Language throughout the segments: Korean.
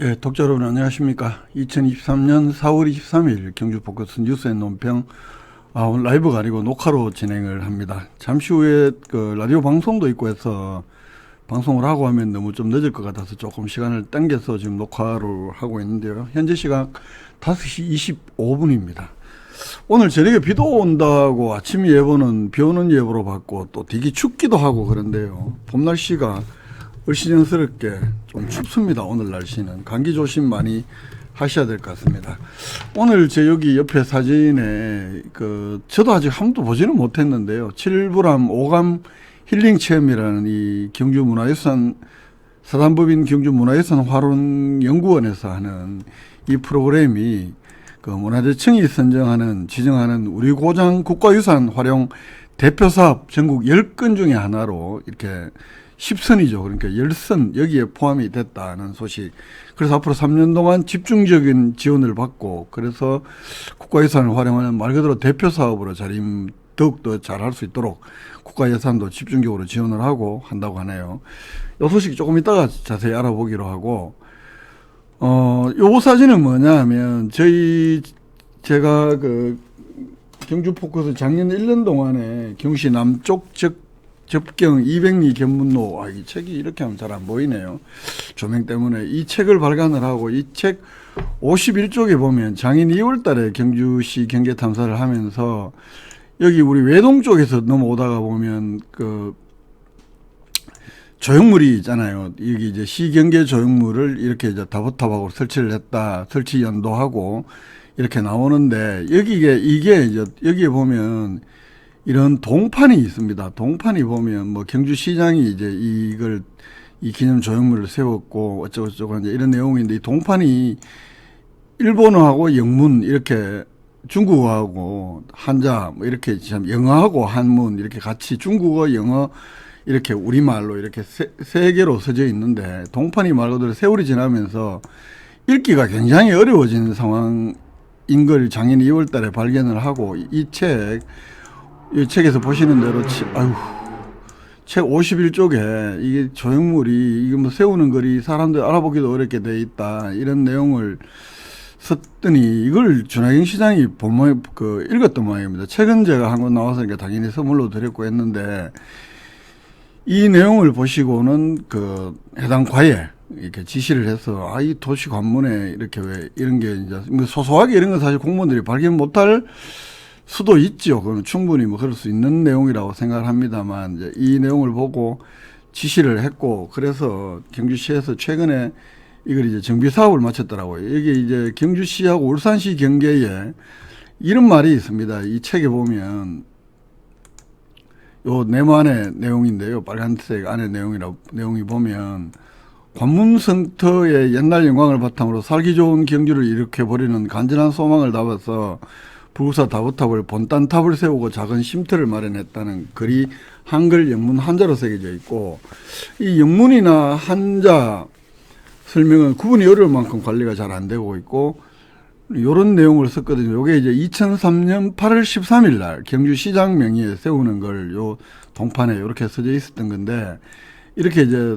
예, 독자 여러분 안녕하십니까. 2023년 4월 23일 경주 포커스 뉴스의 논평 오늘 라이브가 아니고 녹화로 진행을 합니다. 잠시 후에 그 라디오 방송도 있고 해서 방송을 하고 하면 너무 좀 늦을 것 같아서 조금 시간을 당겨서 지금 녹화를 하고 있는데요. 현재 시각 5시 25분입니다. 오늘 저녁에 비도 온다고 아침 예보는 비 오는 예보로 받고 또 되게 춥기도 하고 그런데요. 봄 날씨가 을씨년스럽게 좀 춥습니다. 오늘 날씨는 감기 조심 많이 하셔야 될 것 같습니다. 오늘 제 여기 옆에 사진에 저도 아직 한 번도 보지는 못했는데요. 7불암 5감 힐링 체험이라는 이 경주 문화유산 사단법인 경주 문화유산 활용연구원에서 하는 이 프로그램이 문화재청이 지정하는 우리 고장 국가유산 활용 대표 사업 전국 10건 중에 하나로 이렇게 10선이죠. 그러니까 10선 여기에 포함이 됐다는 소식. 그래서 앞으로 3년 동안 집중적인 지원을 받고 그래서 국가예산을 활용하는 말 그대로 대표 사업으로 더욱더 잘할 수 있도록 국가예산도 집중적으로 지원을 하고 한다고 하네요. 이 소식 조금 이따가 자세히 알아보기로 하고 요 사진은 뭐냐 하면 제가 경주 포커스 작년 1년 동안에 경시 남쪽 접경 200리 견문로 이 책이 이렇게 하면 잘 안 보이네요. 조명 때문에 이 책을 발간을 하고 이 책 51쪽에 보면 작년 2월 달에 경주시 경계 탐사를 하면서 여기 우리 외동 쪽에서 넘어오다가 보면 조형물이 있잖아요. 여기 이제 시경계 조형물을 이렇게 이제 다보탑하고 설치를 했다. 설치 연도하고 이렇게 나오는데 이게 이제 여기에 보면 이런 동판이 있습니다. 동판이 보면 경주시장이 이제 이 기념 조형물을 세웠고 어쩌고저쩌고 이제 이런 내용인데 이 동판이 일본어하고 영문 이렇게 중국어하고 한자 이렇게 참 영어하고 한문 이렇게 같이 중국어 영어 이렇게 우리말로 이렇게 세 개로 써져 있는데 동판이 말 그대로 세월이 지나면서 읽기가 굉장히 어려워진 상황인 걸 작년 2월 달에 발견을 하고 이 책에서 보시는 대로 책 51쪽에 이게 조형물이 이게 세우는 거리 사람들 알아보기도 어렵게 돼 있다 이런 내용을 썼더니 이걸 준하경 시장이 읽었던 모양입니다. 책은 제가 한 권 나왔으니까 당연히 선물로 드렸고 했는데 이 내용을 보시고는 해당 과에 이렇게 지시를 해서 이 도시 관문에 이렇게 왜 이런 게 이제 소소하게 이런 건 사실 공무원들이 발견 못할 수도 있죠. 그건 충분히 그럴 수 있는 내용이라고 생각을 합니다만, 이제 이 내용을 보고 지시를 했고, 그래서 경주시에서 최근에 이걸 이제 정비 사업을 마쳤더라고요. 이게 이제 경주시하고 울산시 경계에 이런 말이 있습니다. 이 책에 보면, 요 네모 안에 내용인데요. 빨간색 안에 내용이 보면, 관문성터의 옛날 영광을 바탕으로 살기 좋은 경주를 일으켜버리는 간절한 소망을 담아서 불구사 다보탑을 본딴탑을 세우고 작은 쉼터를 마련했다는 글이 한글 영문 한자로 새겨져 있고 이 영문이나 한자 설명은 구분이 어려울 만큼 관리가 잘 안 되고 있고 이런 내용을 썼거든요. 이게 이제 2003년 8월 13일 날 경주시장 명의에 세우는 걸 요 동판에 이렇게 써져 있었던 건데 이렇게 이제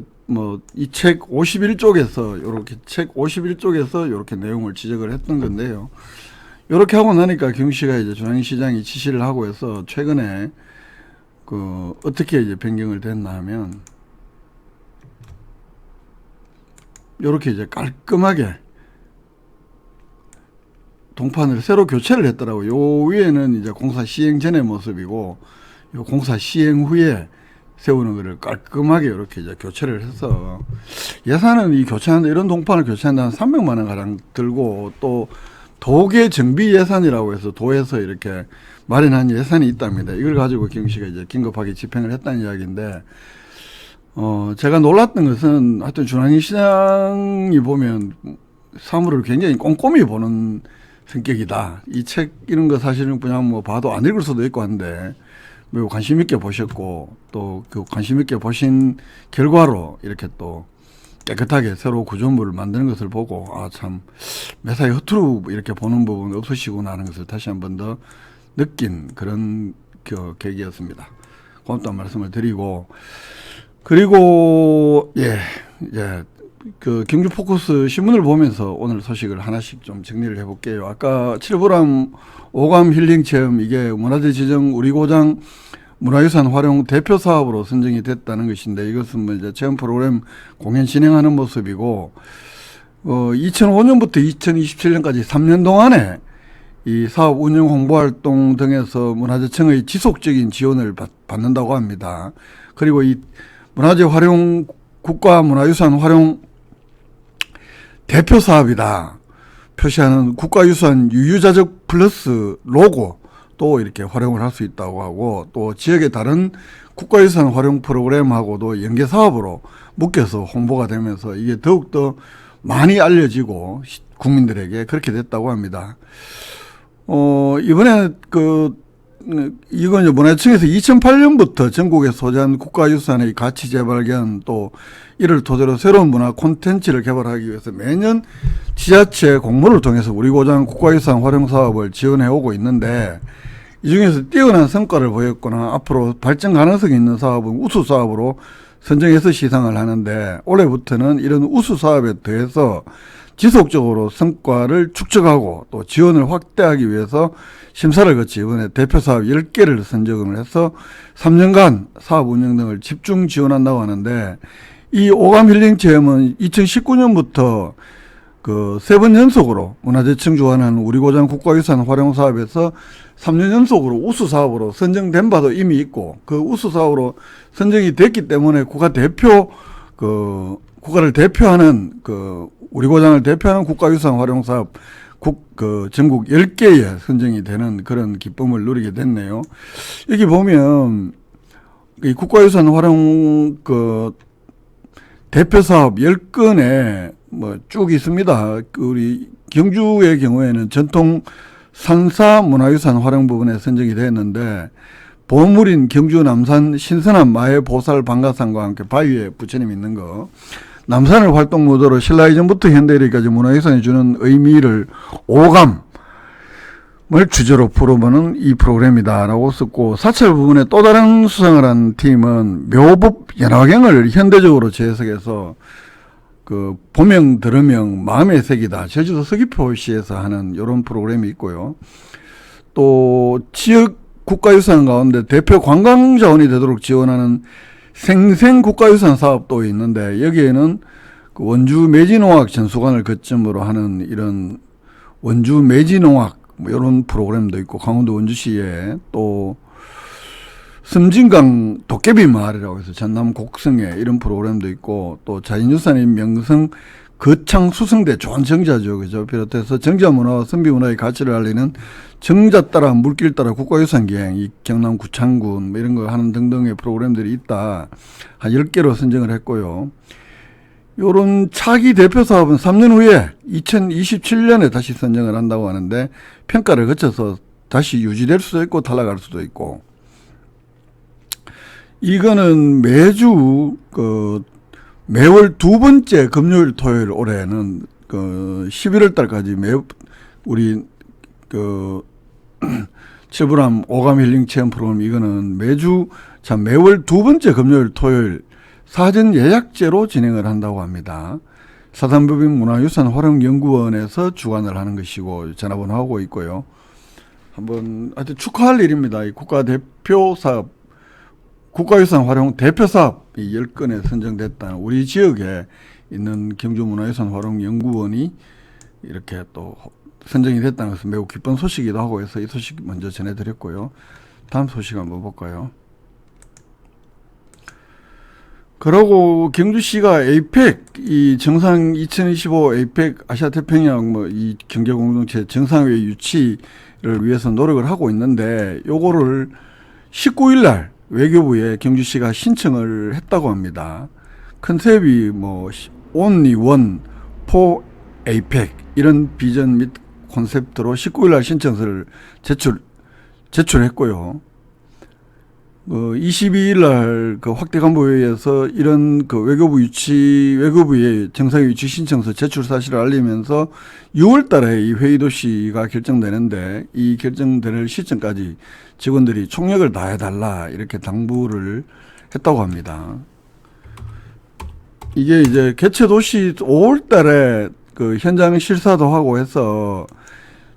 이 책 51쪽에서 이렇게 내용을 지적을 했던 건데요. 이렇게 하고 나니까 경시가 이제 준하경 시장이 지시를 하고 해서 최근에 어떻게 이제 변경을 됐나 하면 이렇게 이제 깔끔하게 동판을 새로 교체를 했더라고요. 요 위에는 이제 공사 시행 전의 모습이고 요 공사 시행 후에 세우는 거를 깔끔하게 이렇게 이제 교체를 해서 예산은 이런 동판을 교체하는데 한 300만 원 가량 들고 또 도계 정비 예산이라고 해서 도에서 이렇게 마련한 예산이 있답니다. 이걸 가지고 경시가 이제 긴급하게 집행을 했다는 이야기인데, 제가 놀랐던 것은 하여튼 준하경 시장이 보면 사물을 굉장히 꼼꼼히 보는 성격이다. 이 책 이런 거 사실은 그냥 봐도 안 읽을 수도 있고 한데 매우 관심 있게 보셨고 또 그 관심 있게 보신 결과로 이렇게 또 깨끗하게 새로 구조물을 만드는 것을 보고 참 매사에 허투루 이렇게 보는 부분이 없으시구나 하는 것을 다시 한 번 더 느낀 그런 계기였습니다. 고맙다는 말씀을 드리고 그리고 이제 그 경주 포커스 신문을 보면서 오늘 소식을 하나씩 좀 정리를 해볼게요. 아까 칠보람 오감 힐링 체험 이게 문화재 지정 우리 고장 문화유산 활용 대표 사업으로 선정이 됐다는 것인데 이것은 뭐 이제 체험 프로그램 공연 진행하는 모습이고 2005년부터 2027년까지 3년 동안에 이 사업 운영 홍보 활동 등에서 문화재청의 지속적인 지원을 받는다고 합니다. 그리고 이 문화재 활용 국가 문화유산 활용 대표 사업이다 표시하는 국가유산 유유자적 플러스 로고 또 이렇게 활용을 할 수 있다고 하고 또 지역의 다른 국가유산 활용 프로그램하고도 연계 사업으로 묶여서 홍보가 되면서 이게 더욱더 많이 알려지고 국민들에게 그렇게 됐다고 합니다. 이번에 이건 이제 문화청에서 2008년부터 전국에 소재한 국가유산의 가치 재발견 또 이를 토대로 새로운 문화 콘텐츠를 개발하기 위해서 매년 지자체 공모를 통해서 우리 고장 국가유산 활용 사업을 지원해 오고 있는데 이 중에서 뛰어난 성과를 보였거나 앞으로 발전 가능성이 있는 사업은 우수 사업으로 선정해서 시상을 하는데 올해부터는 이런 우수 사업에 더해서 지속적으로 성과를 축적하고 또 지원을 확대하기 위해서 심사를 거치 이번에 대표 사업 10개를 선정을 해서 3년간 사업 운영 등을 집중 지원한다고 하는데 이 오감 힐링 체험은 2019년부터 그 3번 연속으로 문화재청 주관하는 우리 고장 국가유산 활용 사업에서 3년 연속으로 우수 사업으로 선정된 바도 이미 있고 그 우수 사업으로 선정이 됐기 때문에 국가를 대표하는 우리 고장을 대표하는 국가유산 활용 사업 전국 10개에 선정이 되는 그런 기쁨을 누리게 됐네요. 여기 보면 이 국가유산 활용 대표 사업 10건에 뭐 쭉 있습니다. 우리 경주의 경우에는 전통 산사 문화유산 활용 부분에 선정이 됐는데 보물인 경주 남산 신선한 마의 보살 방가산과 함께 바위에 부처님 있는 거 남산을 활동 무도로 신라 이전부터 현대 이르기까지 문화유산이 주는 의미를 오감을 주제로 풀어보는 이 프로그램이다라고 썼고 사찰 부분에 또 다른 수상을 한 팀은 묘법 연화경을 현대적으로 재해석해서 보명 들으명 마음의 색이다 제주도 서귀포시에서 하는 이런 프로그램이 있고요. 또 지역 국가유산 가운데 대표 관광자원이 되도록 지원하는 생생 국가유산 사업도 있는데 여기에는 원주 매지농악 전수관을 거점으로 하는 이런 원주 매지농악 이런 프로그램도 있고 강원도 원주시에 또 섬진강 도깨비 마을이라고 해서 전남 곡성에 이런 프로그램도 있고 또 자연유산인 명성 거창 수성대 좋은 정자죠. 그죠? 비롯해서 정자 문화와 선비 문화의 가치를 알리는 정자 따라 물길 따라 국가유산 기행, 이 경남 구창군 뭐 이런 거 하는 등등의 프로그램들이 있다. 한 10개로 선정을 했고요. 요런 차기 대표 사업은 3년 후에 2027년에 다시 선정을 한다고 하는데 평가를 거쳐서 다시 유지될 수도 있고 탈락할 수도 있고 이거는 매주 매월 두 번째 금요일 토요일 올해는 11월 달까지 우리 칠보람 오감 힐링 체험 프로그램 이거는 매월 두 번째 금요일 토요일 사전 예약제로 진행을 한다고 합니다. 사단법인 문화유산 활용연구원에서 주관을 하는 것이고 전화번호하고 있고요. 하여튼 축하할 일입니다. 이 국가대표 사업 국가유산 활용 대표 사업이 10건에 선정됐다는 우리 지역에 있는 경주문화유산 활용연구원이 이렇게 또 선정이 됐다는 것은 매우 기쁜 소식이기도 하고 해서 이 소식 먼저 전해드렸고요. 다음 소식 한번 볼까요? 그러고 경주시가 에이펙 이 정상 2025 에이펙 아시아태평양 이 경제공동체 정상회의 유치를 위해서 노력을 하고 있는데 요거를 19일 날 외교부에 경주시가 신청을 했다고 합니다. 컨셉이 Only One for APEC 이런 비전 및 콘셉트로 19일 날 신청서를 제출했고요. 22일 날 확대 간부회의에서 이런 외교부의 정상회 유치 신청서 제출 사실을 알리면서 6월 달에 이 회의 도시가 결정되는데 이 결정될 시점까지 직원들이 총력을 다해달라 이렇게 당부를 했다고 합니다. 이게 이제 개최도시 5월 달에 그 현장 실사도 하고 해서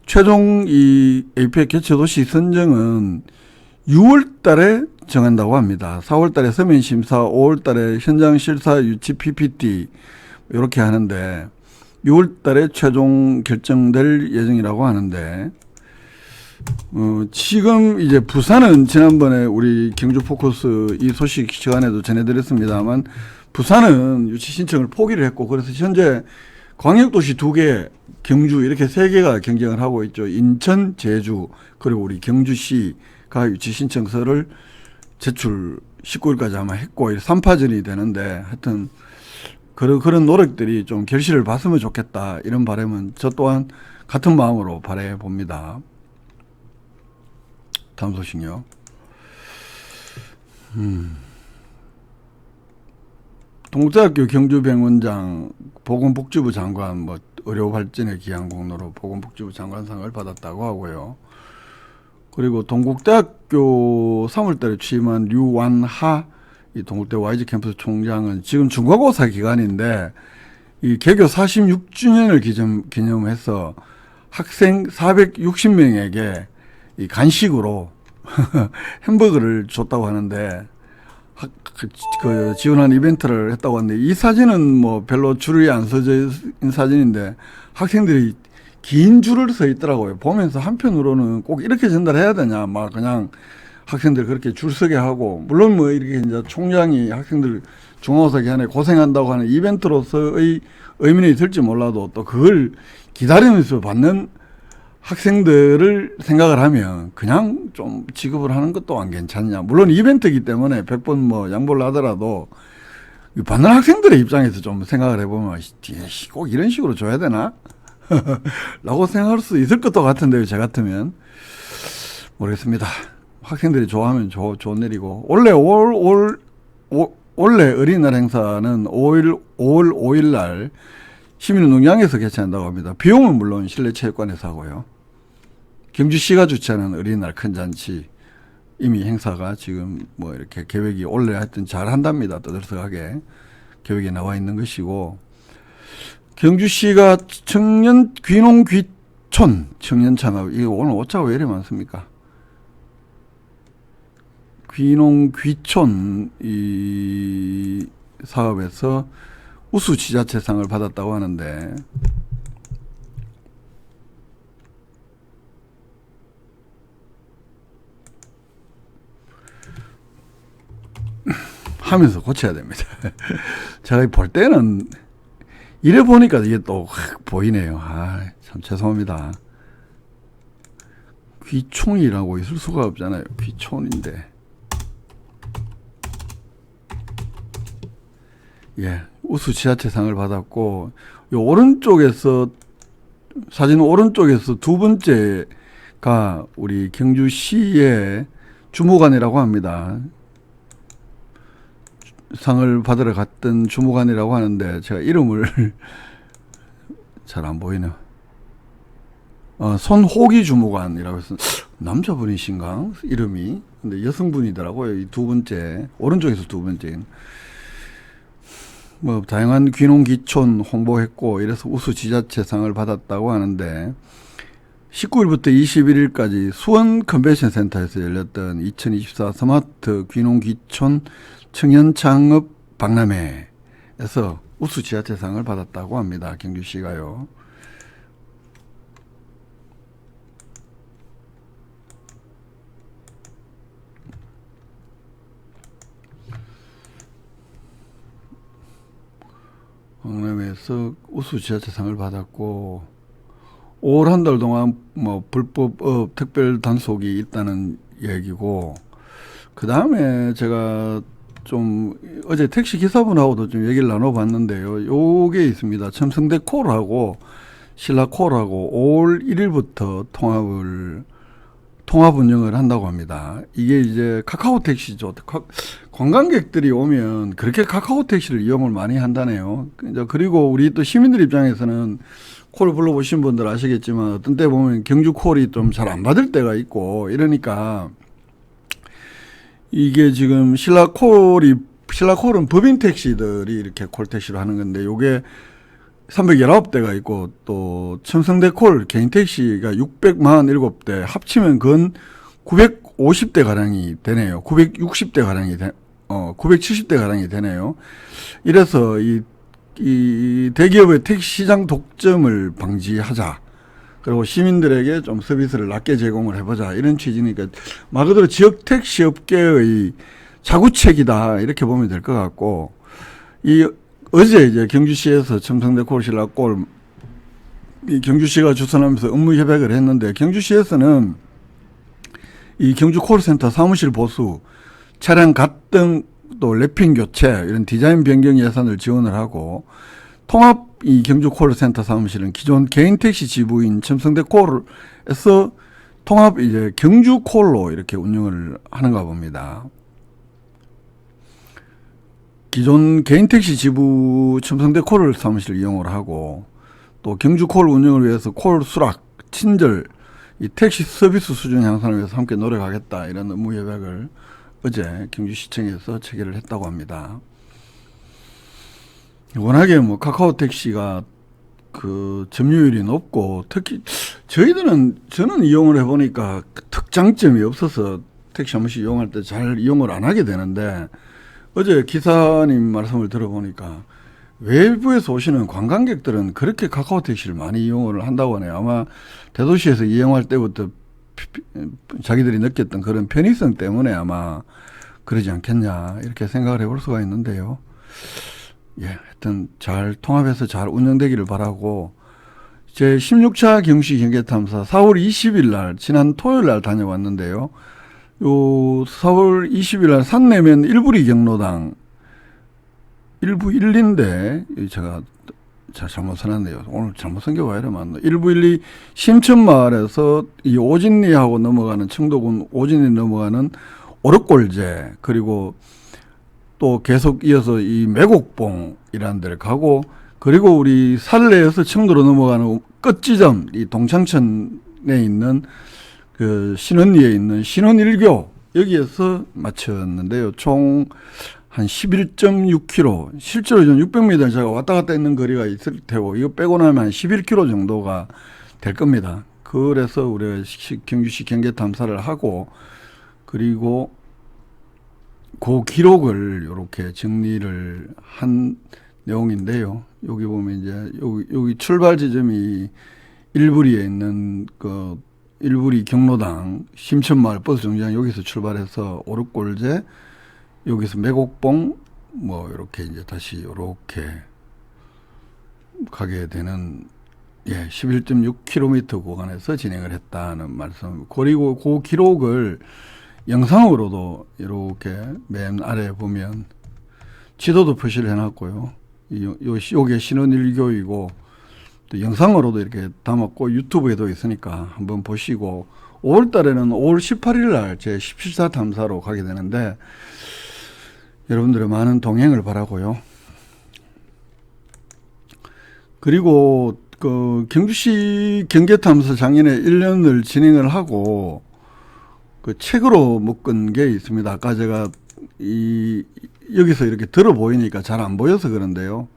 최종 이 APEC 개최도시 선정은 6월 달에 정한다고 합니다. 4월 달에 서면 심사, 5월 달에 현장 실사 유치 PPT 이렇게 하는데 6월 달에 최종 결정될 예정이라고 하는데 지금 이제 부산은 지난번에 우리 경주 포커스 이 소식 시간에도 전해드렸습니다만 부산은 유치 신청을 포기를 했고 그래서 현재 광역도시 2개, 경주 이렇게 3개가 경쟁을 하고 있죠. 인천, 제주 그리고 우리 경주시가 유치 신청서를 제출 19일까지 아마 했고 3파전이 되는데 하여튼 그런 노력들이 좀 결실을 봤으면 좋겠다 이런 바람은 저 또한 같은 마음으로 바라해 봅니다. 다음 소식요. 동국대학교 경주병원장 보건복지부 장관 뭐 의료발전에 기한 공로로 보건복지부 장관상을 받았다고 하고요. 그리고 동국대학교 3월달에 취임한 류완하 이 동국대 YG 캠퍼스 총장은 지금 중간고사 기간인데 이 개교 46주년을 기념해서 학생 460명에게 이 간식으로 햄버거를 줬다고 하는데 그 지원한 이벤트를 했다고 하는데 이 사진은 뭐 별로 줄이 안 서져 있는 사진인데 학생들이 긴 줄을 서 있더라고요. 보면서 한편으로는 꼭 이렇게 전달해야 되냐 막 그냥 학생들 그렇게 줄 서게 하고 물론 뭐 이렇게 이제 총장이 학생들 중간고사 기간에 고생한다고 하는 이벤트로서의 의미는 있을지 몰라도 또 그걸 기다리면서 받는 학생들을 생각을 하면 그냥 좀 지급을 하는 것도 안 괜찮냐. 물론 이벤트이기 때문에 100번 뭐 양보를 하더라도 받는 학생들의 입장에서 좀 생각을 해보면 꼭 이런 식으로 줘야 되나? 라고 생각할 수 있을 것도 같은데요. 저 같으면. 모르겠습니다. 학생들이 좋아하면 좋은 일이고 원래 어린이날 행사는 5월 5일 날 시민운동장에서 개최한다고 합니다. 비용은 물론 실내체육관에서 하고요. 경주시가 주최하는 어린이날 큰 잔치 이미 행사가 지금 뭐 이렇게 계획이 원래 하여튼 잘 한답니다. 떠들썩하게 계획이 나와 있는 것이고 경주시가 청년 귀농 귀촌 청년 창업 이거 오늘 오차가 왜 이래 많습니까? 귀농 귀촌 이 사업에서 우수 지자체상을 받았다고 하는데 하면서 고쳐야 됩니다. 제가 볼 때는 이래 보니까 이게 또 확 보이네요. 참 죄송합니다. 귀촌이라고 있을 수가 없잖아요. 귀촌인데. 예, 우수 지자체상을 받았고, 요 오른쪽에서, 사진 오른쪽에서 두 번째가 우리 경주시의 주무관이라고 합니다. 상을 받으러 갔던 주무관이라고 하는데, 제가 이름을 잘 안 보이네요. 손호기 주무관이라고 해서, 남자분이신가? 이름이. 근데 여성분이더라고요. 이 두 번째, 오른쪽에서 두 번째. 뭐 다양한 귀농 귀촌 홍보했고 이래서 우수 지자체상을 받았다고 하는데 19일부터 21일까지 수원 컨벤션 센터에서 열렸던 2024 스마트 귀농 귀촌 청년 창업 박람회에서 우수 지자체상을 받았다고 합니다. 경주시가요. 박람회에서 우수 지자체상을 받았고 5월 한 달 동안 뭐 불법 특별 단속이 있다는 얘기고 그 다음에 제가 좀 어제 택시 기사분하고도 좀 얘기를 나눠봤는데요. 요게 있습니다. 첨성대 콜하고 신라 콜하고 5월 1일부터 통합 운영을 한다고 합니다. 이게 이제 카카오 택시죠. 관광객들이 오면 그렇게 카카오 택시를 이용을 많이 한다네요. 그리고 우리 또 시민들 입장에서는 콜 불러보신 분들 아시겠지만 어떤 때 보면 경주 콜이 좀 잘 안 받을 때가 있고 이러니까 이게 지금 신라 콜이 신라콜은 법인 택시들이 이렇게 콜택시로 하는 건데, 요게 319대가 있고, 또 첨성대콜 개인 택시가 647대, 합치면 건 950대 가량이 되네요. 960대 가량이 970대 가량이 되네요. 이래서 이 대기업의 택시 시장 독점을 방지하자. 그리고 시민들에게 좀 서비스를 낮게 제공을 해보자. 이런 취지니까 말 그대로 지역 택시 업계의 자구책이다. 이렇게 보면 될 것 같고, 어제 이제 경주시에서 첨성대콜 신라콜 이 경주시가 주선하면서 업무 협약을 했는데, 경주시에서는 이 경주 콜센터 사무실 보수, 차량 갓등 또 랩핑 교체 이런 디자인 변경 예산을 지원을 하고, 통합 이 경주 콜센터 사무실은 기존 개인 택시 지부인 첨성대콜에서 통합 이제 경주 콜로 이렇게 운영을 하는가 봅니다. 기존 개인 택시 지부 첨성대콜 사무실을 이용을 하고, 또 경주 콜 운영을 위해서 콜 수락, 친절, 이 택시 서비스 수준 향상을 위해서 함께 노력하겠다. 이런 업무 협약을 어제 경주시청에서 체결을 했다고 합니다. 워낙에 뭐 카카오 택시가 그 점유율이 높고, 특히 저는 이용을 해보니까 특장점이 없어서 택시 한 번씩 이용할 때 잘 이용을 안 하게 되는데, 어제 기사님 말씀을 들어보니까 외부에서 오시는 관광객들은 그렇게 카카오 택시를 많이 이용을 한다고 하네요. 아마 대도시에서 이용할 때부터 자기들이 느꼈던 그런 편의성 때문에 아마 그러지 않겠냐, 이렇게 생각을 해볼 수가 있는데요. 예, 하여튼 잘 통합해서 잘 운영되기를 바라고, 제 16차 경시 경계탐사 4월 20일 날, 지난 토요일 날 다녀왔는데요. 요 4월 20일 날 산내면 일부리 경로당, 일부 1인데, 제가 잘못 써놨네요. 오늘 잘못 쓴 게 왜 이래 맞나. 일부 1리 심천마을에서 이 오진리하고 넘어가는, 청도군 오진리 넘어가는 오륵골제, 그리고 또 계속 이어서 이 매곡봉이라는 데를 가고, 그리고 우리 살레에서 청도로 넘어가는 끝지점, 이 동창천에 있는 그 신원리에 있는 신원일교, 여기에서 마쳤는데요. 총 한 11.6km, 실제로 좀 600m 제가 왔다 갔다 있는 거리가 있을 테고, 이거 빼고 나면 한 11km 정도가 될 겁니다. 그래서 우리가 경주시 경계 탐사를 하고, 그리고 그 기록을 이렇게 정리를 한 내용인데요. 여기 보면 이제 여기 출발 지점이 일부리에 있는 그 일부리 경로당 심천마을 버스 정류장, 여기서 출발해서 오륵골제, 여기서 매곡봉, 뭐 이렇게 이제 다시 이렇게 가게 되는, 예, 11.6km 구간에서 진행을 했다는 말씀. 그리고 그 기록을 영상으로도 이렇게 맨 아래 보면 지도도 표시를 해놨고요. 요게 신원일교이고, 또 영상으로도 이렇게 담았고 유튜브에도 있으니까 한번 보시고, 5월 달에는 5월 18일 날 제 17사 탐사로 가게 되는데, 여러분들의 많은 동행을 바라고요. 그리고 그 경주시 경계탐사 작년에 1년을 진행을 하고, 그 책으로 묶은 게 있습니다. 아까 제가 여기서 이렇게 들어 보이니까 잘 안 보여서 그런데요.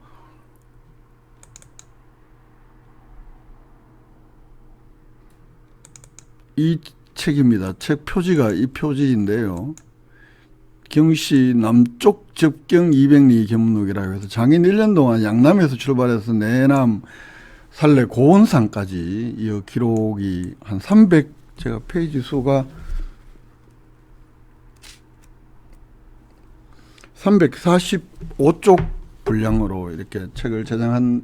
이 책입니다. 책 표지가 이 표지인데요. 경시 남쪽 접경 200리 견문록이라고 해서 장인 1년 동안 양남에서 출발해서 내남 살레 고원산까지 이 기록이 한 300, 제가 페이지 수가 345쪽 분량으로 이렇게 책을 제작한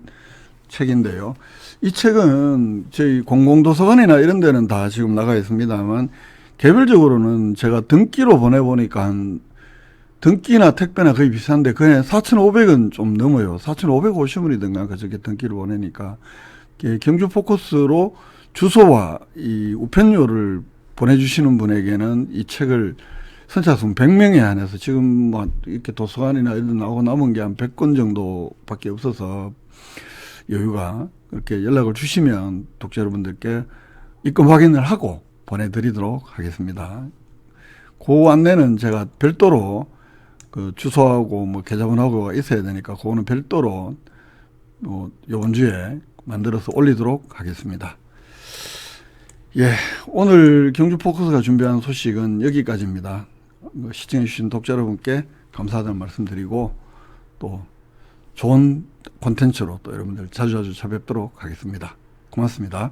책인데요. 이 책은 저희 공공도서관이나 이런 데는 다 지금 나가 있습니다만, 개별적으로는 제가 등기로 보내보니까 등기나 택배나 거의 비싼데 그냥 4,500원 좀 넘어요. 4,550원이든가 그저께 등기를 보내니까, 경주 포커스로 주소와 이 우편료를 보내주시는 분에게는 이 책을 선착순 100명에 한해서, 지금 뭐 이렇게 도서관이나 이런 데 나오고 남은 게 한 100권 정도밖에 없어서 여유가, 그렇게 연락을 주시면 독자 여러분들께 입금 확인을 하고 보내드리도록 하겠습니다. 그 안내는 제가 별도로 그 주소하고 뭐 계좌번호가 있어야 되니까 그거는 별도로 이번 주에 만들어서 올리도록 하겠습니다. 예, 오늘 경주 포커스가 준비한 소식은 여기까지입니다. 시청해 주신 독자 여러분께 감사하다는 말씀드리고 또 좋은 콘텐츠로 또 여러분들 자주 찾아뵙도록 하겠습니다. 고맙습니다.